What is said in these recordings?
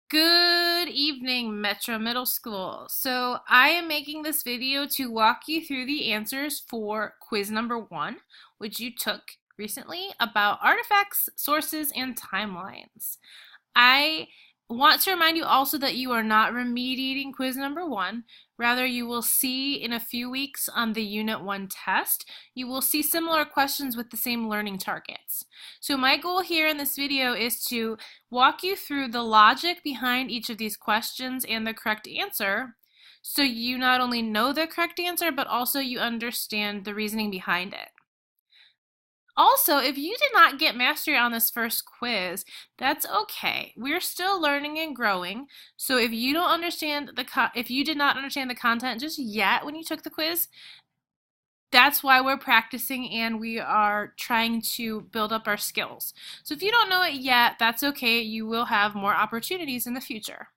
Good evening, Metro Middle School. So I am making this video to walk you through the answers for quiz number 1, which you took recently about artifacts, sources, and timelines. I want to remind you also that you are not remediating quiz number 1. Rather, you will see in a few weeks on the Unit 1 test, you will see similar questions with the same learning targets. So my goal here in this video is to walk you through the logic behind each of these questions and the correct answer, so you not only know the correct answer, but also you understand the reasoning behind it. Also, if you did not get mastery on this first quiz, that's okay. We're still learning and growing. So if you don't understand if you did not understand the content just yet when you took the quiz, that's why we're practicing and we are trying to build up our skills. So if you don't know it yet, that's okay. You will have more opportunities in the future.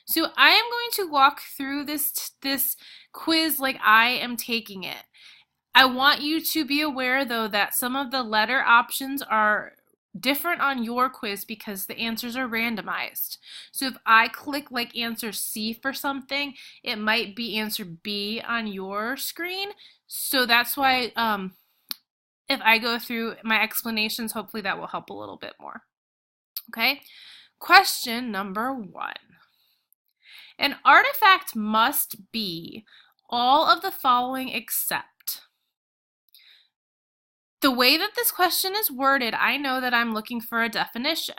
So I am going to walk through this quiz like I am taking it. I want you to be aware, though, that some of the letter options are different on your quiz because the answers are randomized. So if I click like answer C for something, it might be answer B on your screen. So that's why if I go through my explanations, hopefully that will help a little bit more. Okay, question number 1. An artifact must be all of the following except. The way that this question is worded, I know that I'm looking for a definition.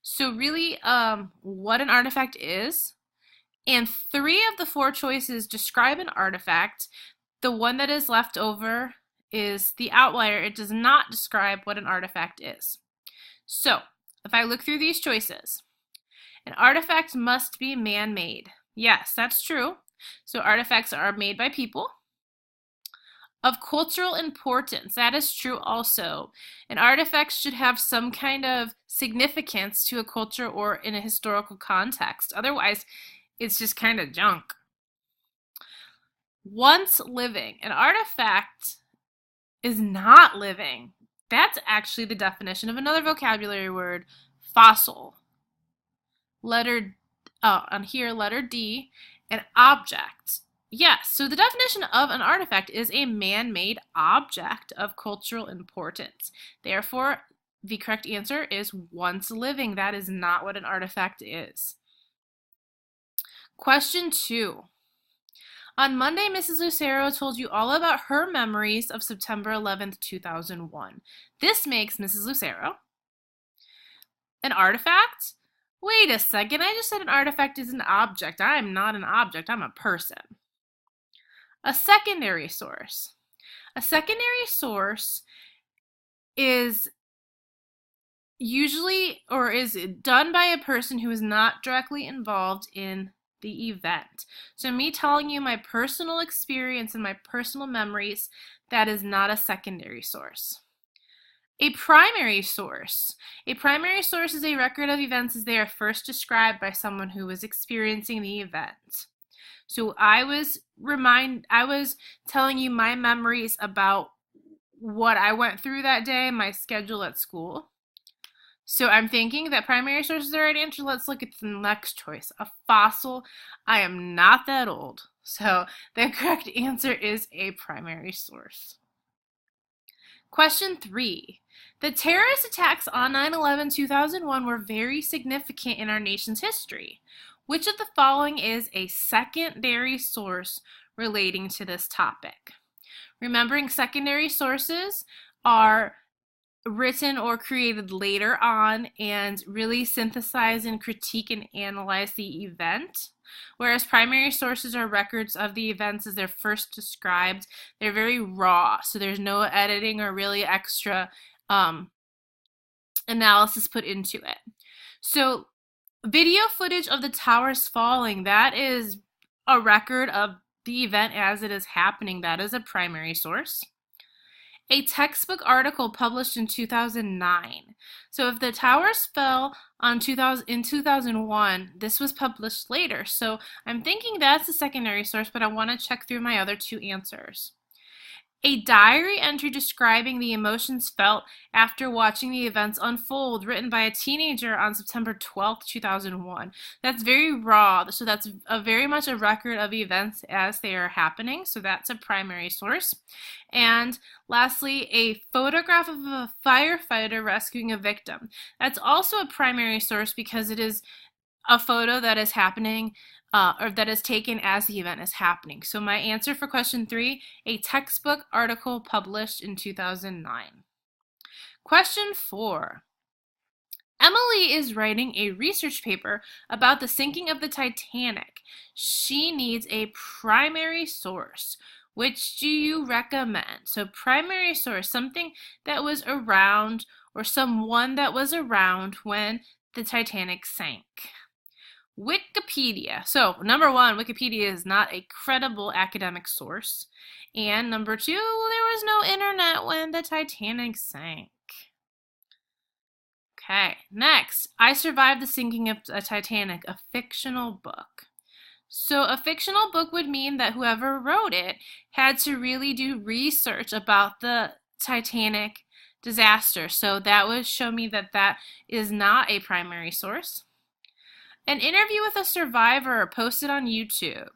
So really, what an artifact is, and 3 of the 4 choices describe an artifact. The one that is left over is the outlier. It does not describe what an artifact is. So, if I look through these choices, an artifact must be man-made. Yes, that's true. So artifacts are made by people. Of cultural importance, that is true also. An artifact should have some kind of significance to a culture or in a historical context. Otherwise, it's just kind of junk. Once living, an artifact is not living. That's actually the definition of another vocabulary word, fossil. On here, letter D, an object. Yes, so the definition of an artifact is a man-made object of cultural importance. Therefore, the correct answer is once living. That is not what an artifact is. Question 2. On Monday, Mrs. Lucero told you all about her memories of September 11th, 2001. This makes Mrs. Lucero an artifact? Wait a second, I just said an artifact is an object. I am not an object, I'm a person. A secondary source. A secondary source is usually or is done by a person who is not directly involved in the event. So me telling you my personal experience and my personal memories, that is not a secondary source. A primary source. A primary source is a record of events as they are first described by someone who was experiencing the event. So I was telling you my memories about what I went through that day, my schedule at school. So I'm thinking that primary source is the right answer. Let's look at the next choice. A fossil. I am not that old. So the correct answer is a primary source. Question 3. The terrorist attacks on 9/11/2001 were very significant in our nation's history. Which of the following is a secondary source relating to this topic? Remembering secondary sources are written or created later on and really synthesize and critique and analyze the event, whereas primary sources are records of the events as they're first described. They're very raw, so there's no editing or really extra analysis put into it. So video footage of the towers falling, that is a record of the event as it is happening. That is a primary source. A textbook article published in 2009. So if the towers fell in 2001, this was published later. So I'm thinking that's a secondary source, but I want to check through my other 2 answers. A diary entry describing the emotions felt after watching the events unfold, written by a teenager on September 12th, 2001. That's very raw, so that's very much a record of events as they are happening, so that's a primary source. And lastly, a photograph of a firefighter rescuing a victim. That's also a primary source because it is a photo that is happening or that is taken as the event is happening. So my answer for question 3, a textbook article published in 2009. Question 4. Emily is writing a research paper about the sinking of the Titanic. She needs a primary source. Which do you recommend? So primary source, something that was around or someone that was around when the Titanic sank. Wikipedia. So, number 1, Wikipedia is not a credible academic source. And number 2, there was no internet when the Titanic sank. Okay, next. I Survived the Sinking of the Titanic, a fictional book. So a fictional book would mean that whoever wrote it had to really do research about the Titanic disaster. So that would show me that that is not a primary source. An interview with a survivor posted on YouTube.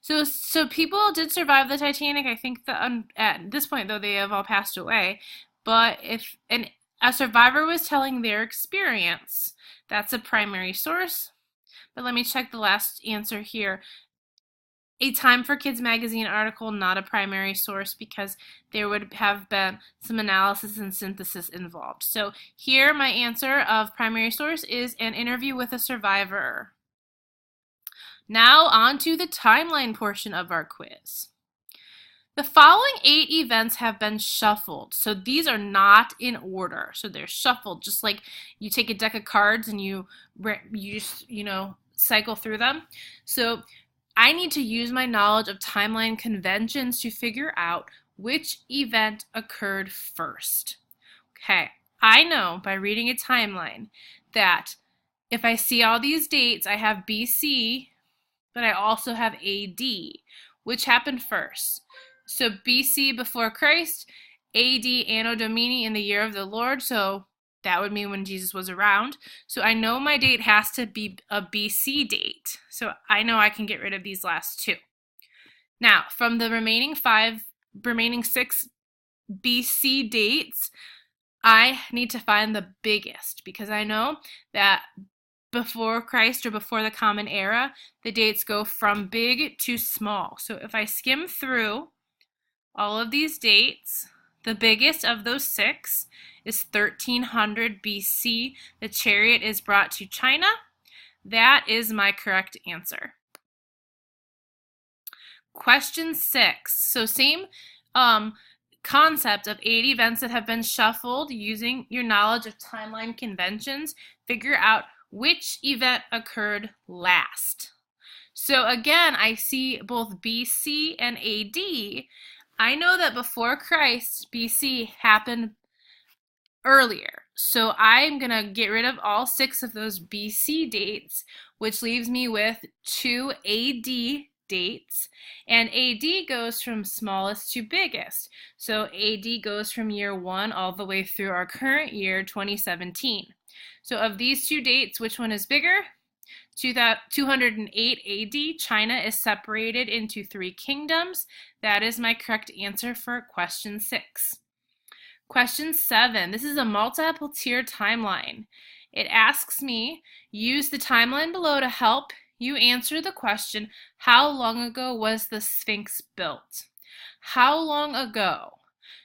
So people did survive the Titanic. I think that at this point, though, they have all passed away. But if a survivor was telling their experience, that's a primary source. But let me check the last answer here. A Time for Kids magazine article, not a primary source because there would have been some analysis and synthesis involved. So here my answer of primary source is an interview with a survivor. Now on to the timeline portion of our quiz. The following 8 events have been shuffled. So these are not in order. So they're shuffled just like you take a deck of cards and you just, cycle through them. So I need to use my knowledge of timeline conventions to figure out which event occurred first. Okay, I know by reading a timeline that if I see all these dates, I have BC, but I also have AD. Which happened first? So BC before Christ, AD Anno Domini in the year of the Lord, so that would mean when Jesus was around. So I know my date has to be a BC date. So I know I can get rid of these last 2. Now, from the remaining 6 BC dates, I need to find the biggest because I know that before Christ or before the Common Era, the dates go from big to small. So if I skim through all of these dates, the biggest of those 6 is 1300 BC. The chariot is brought to China. That is my correct answer. Question 6. So same concept of 8 events that have been shuffled using your knowledge of timeline conventions. Figure out which event occurred last. So again, I see both BC and AD. I know that before Christ, BC happened earlier. So I'm going to get rid of all 6 of those BC dates, which leaves me with 2 AD dates. And AD goes from smallest to biggest. So AD goes from year 1 all the way through our current year, 2017. So of these 2 dates, which one is bigger? 208 AD, China is separated into 3 kingdoms. That is my correct answer for question 6. Question 7, this is a multiple tier timeline. It asks me, use the timeline below to help you answer the question, how long ago was the Sphinx built? How long ago?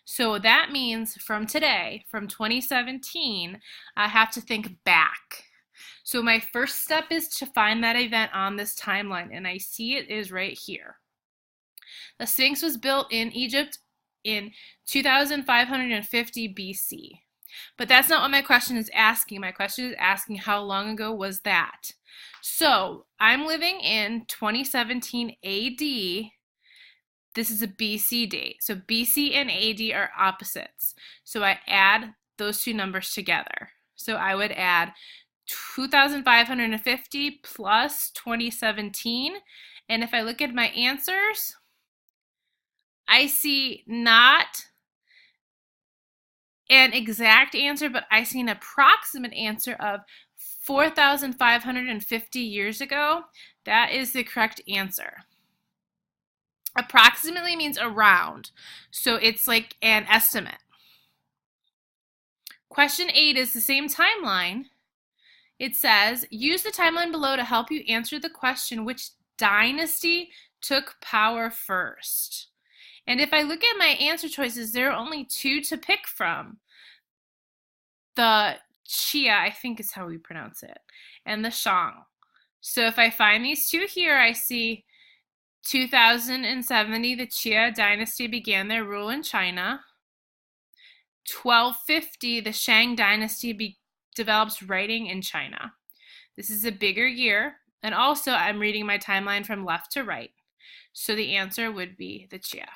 So that means from today, from 2017, I have to think back. So my first step is to find that event on this timeline, and I see it is right here. The Sphinx was built in Egypt in 2550 BC. But that's not what my question is asking. My question is asking how long ago was that? So I'm living in 2017 AD. This is a BC date. So BC and AD are opposites. So I add those 2 numbers together. So I would add 2550 plus 2017. And if I look at my answers, I see not an exact answer, but I see an approximate answer of 4,550 years ago. That is the correct answer. Approximately means around, so it's like an estimate. Question 8 is the same timeline. It says, use the timeline below to help you answer the question, which dynasty took power first? And if I look at my answer choices, there are only 2 to pick from. The Xia, I think is how we pronounce it, and the Shang. So if I find these 2 here, I see 2070, the Xia dynasty began their rule in China. 1250, the Shang dynasty develops writing in China. This is a bigger year, and also I'm reading my timeline from left to right. So the answer would be the Xia.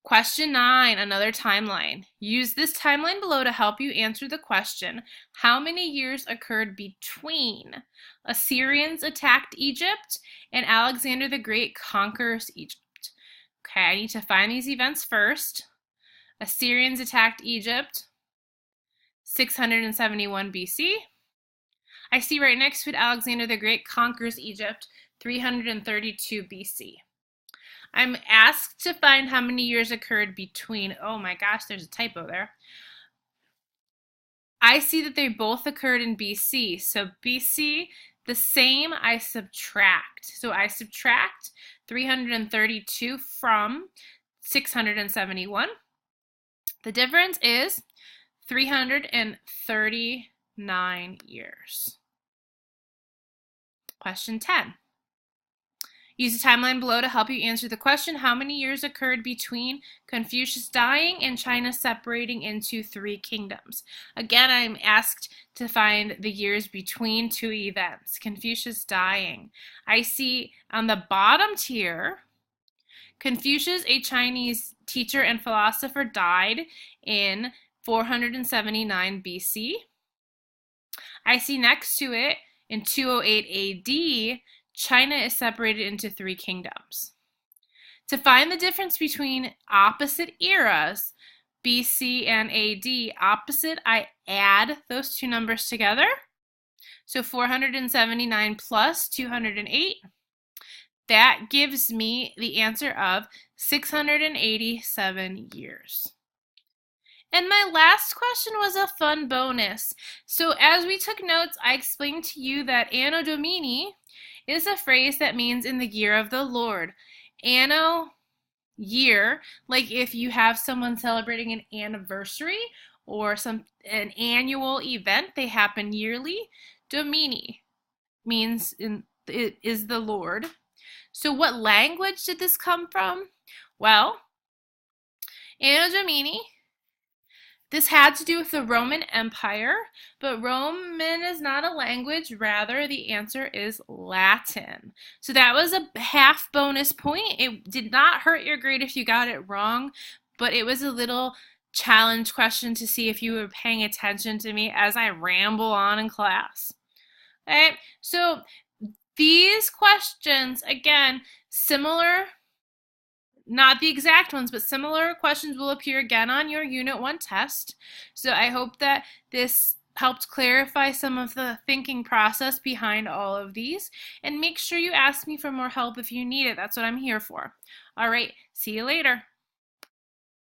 Question 9, another timeline. Use this timeline below to help you answer the question, how many years occurred between Assyrians attacked Egypt and Alexander the Great conquers Egypt? Okay, I need to find these events first. Assyrians attacked Egypt, 671 BC. I see right next to it, Alexander the Great conquers Egypt, 332 BC. I'm asked to find how many years occurred between, oh my gosh, there's a typo there. I see that they both occurred in BC. So BC, the same, I subtract. So I subtract 332 from 671. The difference is 339 years. Question 10. Use the timeline below to help you answer the question, how many years occurred between Confucius dying and China separating into 3 kingdoms? Again, I'm asked to find the years between 2 events. Confucius dying. I see on the bottom tier, Confucius, a Chinese teacher and philosopher, died in 479 BC. I see next to it, in 208 AD, China is separated into 3 kingdoms. To find the difference between opposite eras, BC and AD, opposite, I add those 2 numbers together. So 479 plus 208, that gives me the answer of 687 years. And my last question was a fun bonus. So as we took notes, I explained to you that Anno Domini is a phrase that means in the year of the Lord. Anno, year, like if you have someone celebrating an anniversary or an annual event, they happen yearly. Domini means it is the Lord. So what language did this come from? Well, Anno Domini, this had to do with the Roman Empire, but Roman is not a language. Rather, the answer is Latin. So that was a half bonus point. It did not hurt your grade if you got it wrong, but it was a little challenge question to see if you were paying attention to me as I ramble on in class. Okay, so these questions, again, similar, not the exact ones, but similar questions will appear again on your Unit 1 test. So I hope that this helped clarify some of the thinking process behind all of these. And make sure you ask me for more help if you need it. That's what I'm here for. All right, see you later.